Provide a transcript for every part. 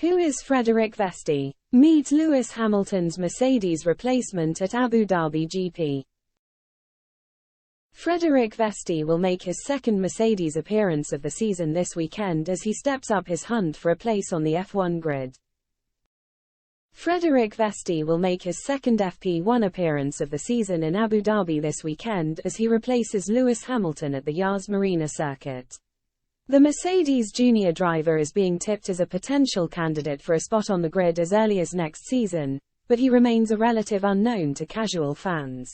Who is Frederik Vesti? Meet Lewis Hamilton's Mercedes replacement at Abu Dhabi GP. Frederik Vesti will make his second Mercedes appearance of the season this weekend as he steps up his hunt for a place on the F1 grid. Frederik Vesti will make his second FP1 appearance of the season in Abu Dhabi this weekend as he replaces Lewis Hamilton at the Yas Marina circuit. The Mercedes junior driver is being tipped as a potential candidate for a spot on the grid as early as next season, but he remains a relative unknown to casual fans.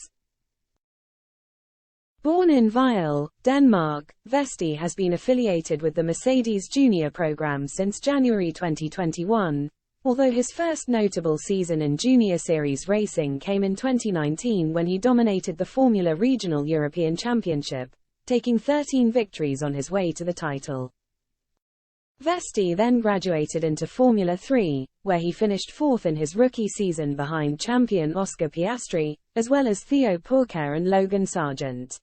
Born in Vejle, Denmark, Vesti has been affiliated with the Mercedes Junior program since January 2021, although his first notable season in Junior Series racing came in 2019 when he dominated the Formula Regional European Championship, taking 13 victories on his way to the title. Vesti then graduated into Formula 3, where he finished fourth in his rookie season behind champion Oscar Piastri, as well as Theo Pourchaire and Logan Sargent.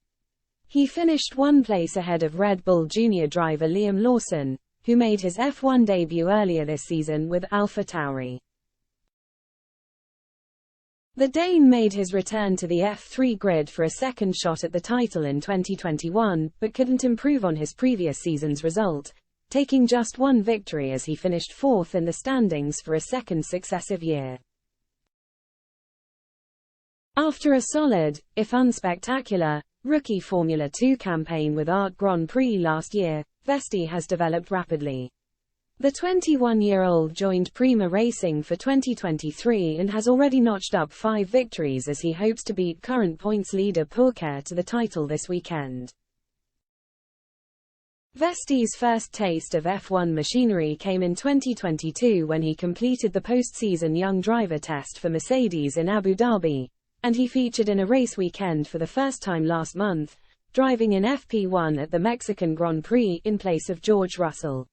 He finished one place ahead of Red Bull Junior driver Liam Lawson, who made his F1 debut earlier this season with AlphaTauri. The Dane made his return to the F3 grid for a second shot at the title in 2021, but couldn't improve on his previous season's result, taking just one victory as he finished fourth in the standings for a second successive year. After a solid, if unspectacular, rookie Formula 2 campaign with Art Grand Prix last year, Vesti has developed rapidly. The 21-year-old joined Prima Racing for 2023 and has already notched up 5 victories as he hopes to beat current points leader Pourchaire to the title this weekend. Vesti's first taste of F1 machinery came in 2022 when he completed the post-season young driver test for Mercedes in Abu Dhabi, and he featured in a race weekend for the first time last month, driving in FP1 at the Mexican Grand Prix in place of George Russell.